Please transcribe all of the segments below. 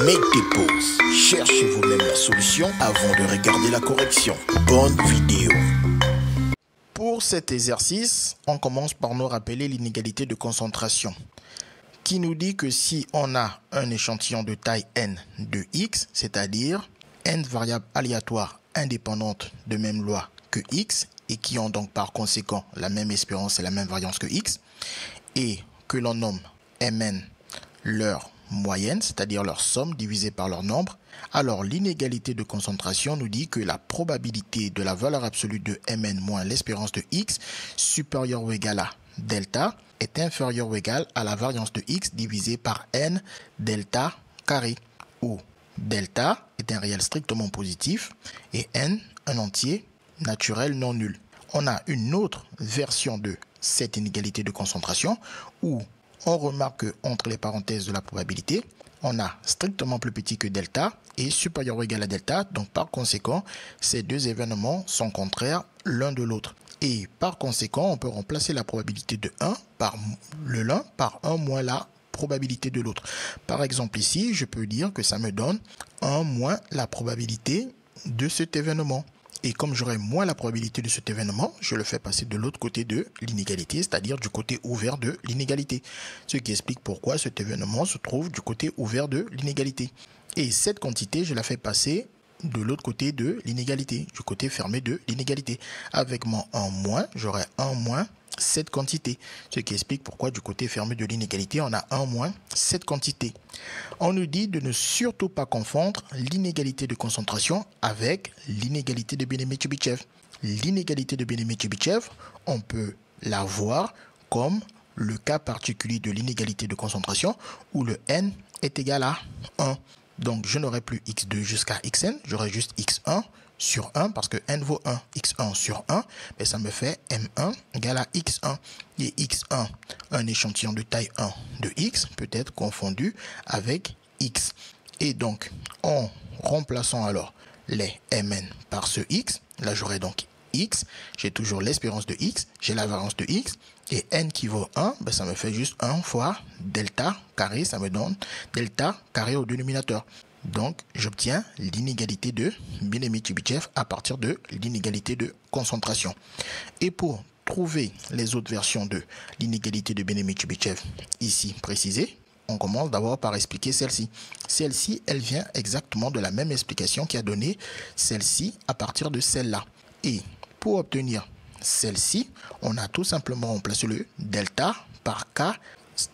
Make des pauses. Cherchez vous-même la solution avant de regarder la correction. Bonne vidéo. Pour cet exercice, on commence par nous rappeler l'inégalité de concentration qui nous dit que si on a un échantillon de taille n de x, c'est-à-dire n variables aléatoires indépendantes de même loi que x et qui ont donc par conséquent la même espérance et la même variance que x, et que l'on nomme mn leur moyenne, c'est-à-dire leur somme divisée par leur nombre, alors l'inégalité de concentration nous dit que la probabilité de la valeur absolue de mn moins l'espérance de x supérieure ou égale à delta est inférieure ou égale à la variance de x divisée par n delta carré, où delta est un réel strictement positif et n un entier naturel non nul. On a une autre version de cette inégalité de concentration où on remarque qu'entre les parenthèses de la probabilité, on a strictement plus petit que delta et supérieur ou égal à delta. Donc par conséquent, ces deux événements sont contraires l'un de l'autre. Et par conséquent, on peut remplacer la probabilité de 1 par l'un par 1 moins la probabilité de l'autre. Par exemple ici, je peux dire que ça me donne 1 moins la probabilité de cet événement. Et comme j'aurai moins la probabilité de cet événement, je le fais passer de l'autre côté de l'inégalité, c'est-à-dire du côté ouvert de l'inégalité. Ce qui explique pourquoi cet événement se trouve du côté ouvert de l'inégalité. Et cette quantité, je la fais passer de l'autre côté de l'inégalité, du côté fermé de l'inégalité. Avec mon 1 moins, j'aurai 1 moins cette quantité. Ce qui explique pourquoi du côté fermé de l'inégalité, on a 1 moins cette quantité. On nous dit de ne surtout pas confondre l'inégalité de concentration avec l'inégalité de Bénémet-Tchoubitchev. L'inégalité de Bénémet-Tchoubitchev, on peut la voir comme le cas particulier de l'inégalité de concentration où le n est égal à 1. Donc je n'aurai plus x2 jusqu'à xn, j'aurai juste x1 sur 1 parce que n vaut 1, x1 sur 1, mais ça me fait m1 égale à x1. Et x1, un échantillon de taille 1 de x, peut être confondu avec x. Et donc, en remplaçant alors les mn par ce x, là j'aurai donc x, j'ai toujours l'espérance de x, j'ai la variance de x, et n qui vaut 1, ben ça me fait juste 1 fois delta carré, ça me donne delta carré au dénominateur. Donc, j'obtiens l'inégalité de Bénémet-Tchoubitchev à partir de l'inégalité de concentration. Et pour trouver les autres versions de l'inégalité de Bénémet-Tchoubitchev ici précisée, on commence d'abord par expliquer celle-ci. Celle-ci, elle vient exactement de la même explication qui a donné celle-ci à partir de celle-là. Et pour obtenir celle-ci, on a tout simplement remplacé le delta par k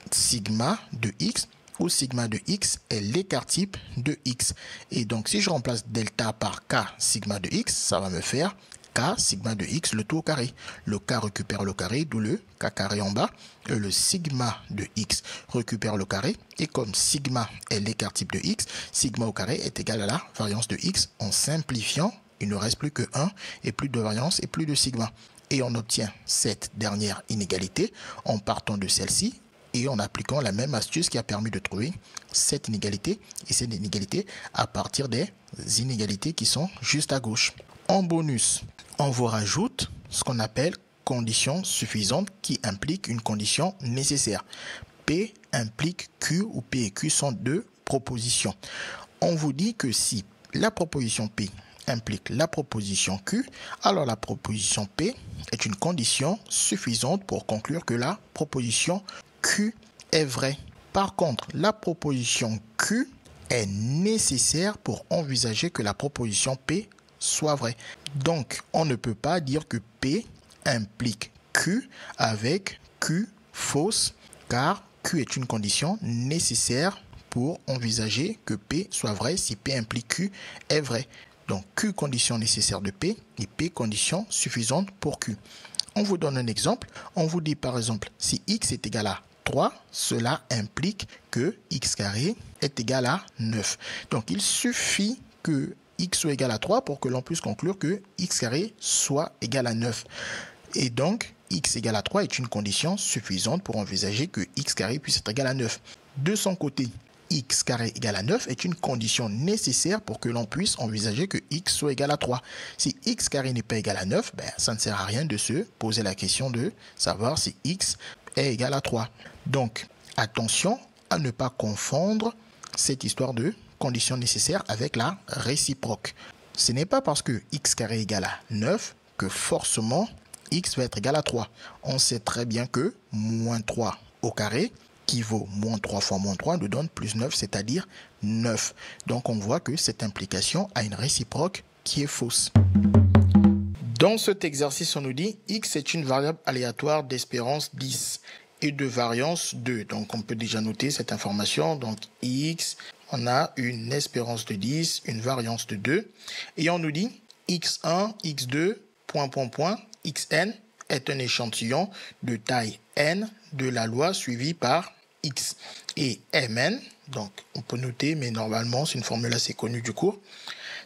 sigma de x, où sigma de x est l'écart type de x. Et donc, si je remplace delta par k sigma de x, ça va me faire k sigma de x le tout au carré. Le k récupère le carré, d'où le k carré en bas. Et le sigma de x récupère le carré. Et comme sigma est l'écart type de x, sigma au carré est égal à la variance de x. En simplifiant, il ne reste plus que 1 et plus de variance et plus de sigma. Et on obtient cette dernière inégalité en partant de celle-ci et en appliquant la même astuce qui a permis de trouver cette inégalité et cette inégalité à partir des inégalités qui sont juste à gauche. En bonus, on vous rajoute ce qu'on appelle condition suffisante qui implique une condition nécessaire. P implique Q ou P et Q sont deux propositions. On vous dit que si la proposition P implique la proposition Q, alors la proposition P est une condition suffisante pour conclure que la proposition Q est vraie. Par contre, la proposition Q est nécessaire pour envisager que la proposition P soit vraie. Donc, on ne peut pas dire que P implique Q avec Q fausse, car Q est une condition nécessaire pour envisager que P soit vrai si P implique Q est vrai. Donc, Q condition nécessaire de P et P condition suffisante pour Q. On vous donne un exemple. On vous dit par exemple, si x est égal à 3, cela implique que x carré est égal à 9. Donc, il suffit que x soit égal à 3 pour que l'on puisse conclure que x carré soit égal à 9. Et donc, x égale à 3 est une condition suffisante pour envisager que x carré puisse être égal à 9. De son côté, x carré égale à 9 est une condition nécessaire pour que l'on puisse envisager que x soit égal à 3. Si x carré n'est pas égal à 9, ça ne sert à rien de se poser la question de savoir si x est égal à 3. Donc, attention à ne pas confondre cette histoire de condition nécessaire avec la réciproque. Ce n'est pas parce que x carré égale à 9 que forcément x va être égal à 3. On sait très bien que moins 3 au carré, qui vaut moins 3 fois moins 3, nous donne plus 9, c'est-à-dire 9. Donc on voit que cette implication a une réciproque qui est fausse. Dans cet exercice, on nous dit x est une variable aléatoire d'espérance 10 et de variance 2. Donc on peut déjà noter cette information. Donc x, on a une espérance de 10, une variance de 2. Et on nous dit x1, x2, ... xn est un échantillon de taille n de la loi suivie par x. Et mn, donc on peut noter, mais normalement c'est une formule assez connue du cours.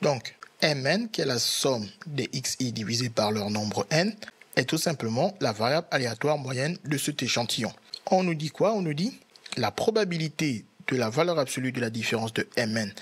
Donc mn, qui est la somme des xi divisé par leur nombre n, est tout simplement la variable aléatoire moyenne de cet échantillon. On nous dit quoi? On nous dit la probabilité de la valeur absolue de la différence de mn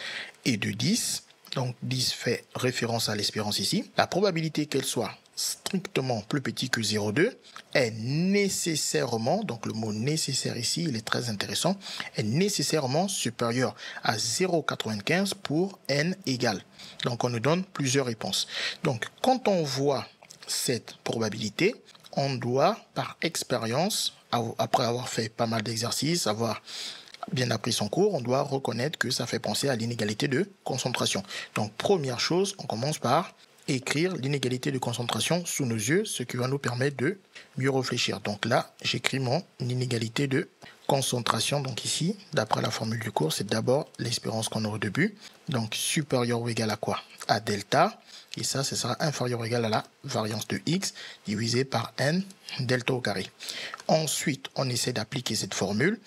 est de 10. Donc 10 fait référence à l'espérance ici. La probabilité qu'elle soit strictement plus petit que 0,2 est nécessairement, donc le mot nécessaire ici, il est très intéressant, est nécessairement supérieur à 0,95 pour n égale. Donc on nous donne plusieurs réponses. Donc quand on voit cette probabilité, on doit par expérience, après avoir fait pas mal d'exercices, avoir bien appris son cours, on doit reconnaître que ça fait penser à l'inégalité de concentration. Donc première chose, on commence par écrire l'inégalité de concentration sous nos yeux, ce qui va nous permettre de mieux réfléchir. Donc là, j'écris mon inégalité de concentration. Donc ici, d'après la formule du cours, c'est d'abord l'espérance qu'on a au début. Donc supérieur ou égal à quoi? À delta. Et ça, ce sera inférieur ou égal à la variance de x divisé par n delta au carré. Ensuite, on essaie d'appliquer cette formule.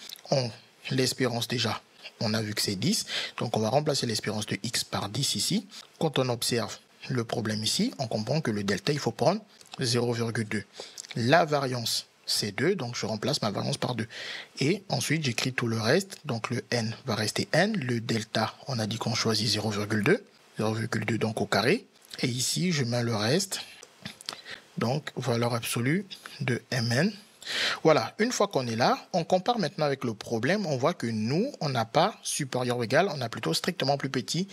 L'espérance déjà, on a vu que c'est 10. Donc on va remplacer l'espérance de x par 10 ici. Quand on observe le problème ici, on comprend que le delta, il faut prendre 0,2. La variance, c'est 2, donc je remplace ma variance par 2. Et ensuite, j'écris tout le reste. Donc le n va rester n. Le delta, on a dit qu'on choisit 0,2. 0,2 donc au carré. Et ici, je mets le reste. Donc, valeur absolue de mn. Voilà, une fois qu'on est là, on compare maintenant avec le problème. On voit que nous, on n'a pas supérieur ou égal, on a plutôt strictement plus petit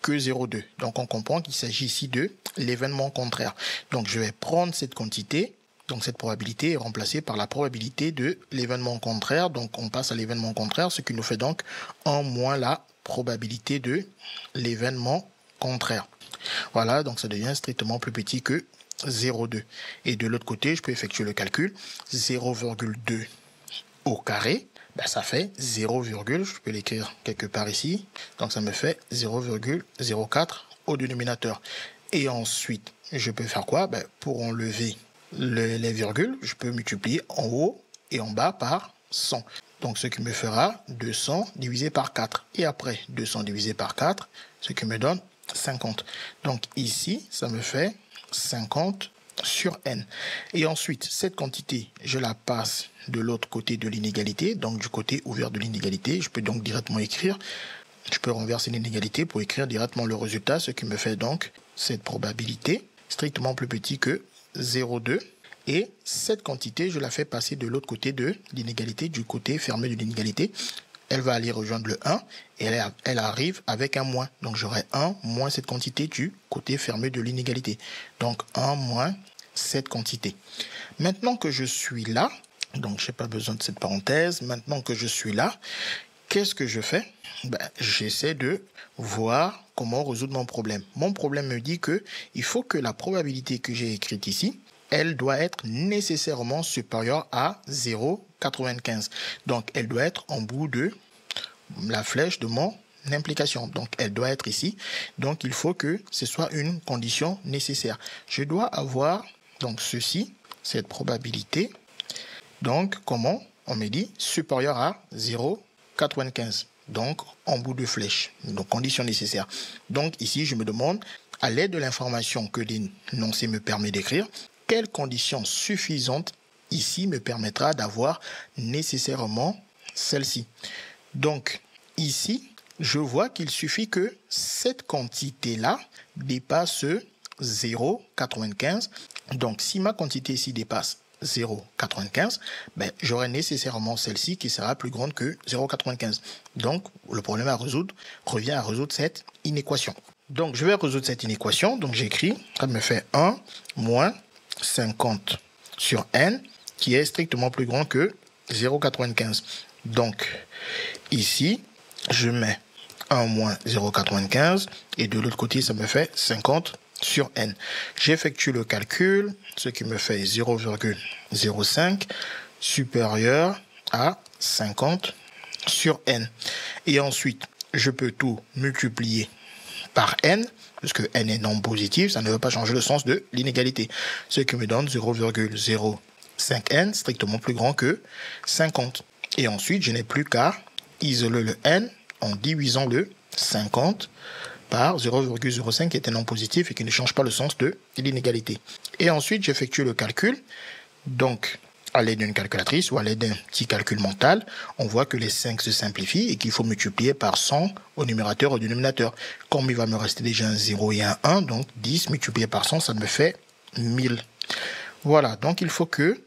que 0,2. Donc on comprend qu'il s'agit ici de l'événement contraire. Donc je vais prendre cette quantité, donc cette probabilité est remplacée par la probabilité de l'événement contraire. Donc on passe à l'événement contraire, ce qui nous fait donc 1 moins la probabilité de l'événement contraire. Voilà, donc ça devient strictement plus petit que 0,2. Et de l'autre côté, je peux effectuer le calcul. 0,2 au carré, ben ça fait 0, je peux l'écrire quelque part ici. Donc ça me fait 0,04 au dénominateur. Et ensuite, je peux faire quoi? Ben, pour enlever les virgules, je peux multiplier en haut et en bas par 100. Donc ce qui me fera 200 divisé par 4. Et après 200 divisé par 4, ce qui me donne 50. Donc ici, ça me fait 50 sur n. Et ensuite, cette quantité, je la passe de l'autre côté de l'inégalité, donc du côté ouvert de l'inégalité. Je peux donc directement écrire, je peux renverser l'inégalité pour écrire directement le résultat, ce qui me fait donc cette probabilité strictement plus petit que 0,2. Et cette quantité, je la fais passer de l'autre côté de l'inégalité, du côté fermé de l'inégalité. Elle va aller rejoindre le 1 et elle arrive avec un moins. Donc j'aurai 1 moins cette quantité du côté fermé de l'inégalité. Donc 1 moins cette quantité. Maintenant que je suis là, donc je n'ai pas besoin de cette parenthèse, maintenant que je suis là, qu'est-ce que je fais? J'essaie de voir comment résoudre mon problème. Mon problème me dit qu'il faut que la probabilité que j'ai écrite ici, elle doit être nécessairement supérieure à 0,95. Donc, elle doit être en bout de la flèche de mon implication. Donc, elle doit être ici. Donc, il faut que ce soit une condition nécessaire. Je dois avoir, donc, ceci, cette probabilité. Donc, comment? On me dit supérieur à 0,95. Donc, en bout de flèche. Donc, condition nécessaire. Donc, ici, je me demande, à l'aide de l'information que l'énoncé me permet d'écrire, quelle condition suffisante ici me permettra d'avoir nécessairement celle-ci. Donc ici, je vois qu'il suffit que cette quantité-là dépasse 0,95. Donc si ma quantité ici dépasse 0,95, ben, j'aurai nécessairement celle-ci qui sera plus grande que 0,95. Donc, le problème à résoudre revient à résoudre cette inéquation. Donc, je vais résoudre cette inéquation. Donc, j'écris, ça me fait 1 moins 50 sur n, qui est strictement plus grand que 0,95. Donc, ici, je mets 1 moins 0,95 et de l'autre côté, ça me fait 50 sur n. J'effectue le calcul, ce qui me fait 0,05 supérieur à 50 sur n. Et ensuite, je peux tout multiplier par n, puisque n est non positif, ça ne veut pas changer le sens de l'inégalité. Ce qui me donne 0,05n, strictement plus grand que 50. Et ensuite, je n'ai plus qu'à isoler le n en divisant le 50 par 0,05 qui est un non positif et qui ne change pas le sens de l'inégalité. Et ensuite, j'effectue le calcul. Donc, à l'aide d'une calculatrice ou à l'aide d'un petit calcul mental, on voit que les 5 se simplifient et qu'il faut multiplier par 100 au numérateur et au dénominateur. Comme il va me rester déjà un 0 et un 1, donc 10 multiplié par 100, ça me fait 1000. Voilà, donc il faut que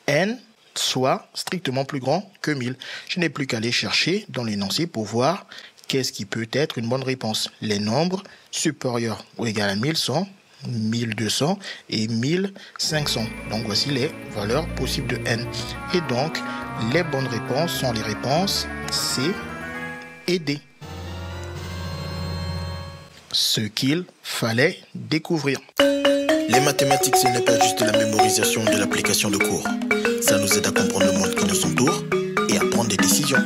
n soit strictement plus grand que 1000. Je n'ai plus qu'à aller chercher dans l'énoncé pour voir qu'est-ce qui peut être une bonne réponse. Les nombres supérieurs ou égaux à 1000 sont 1200 et 1500. Donc voici les valeurs possibles de n. Et donc les bonnes réponses sont les réponses C et D. Ce qu'il fallait découvrir. Les mathématiques, ce n'est pas juste la mémorisation de l'application de cours. Ça nous aide à comprendre le monde qui nous entoure et à prendre des décisions.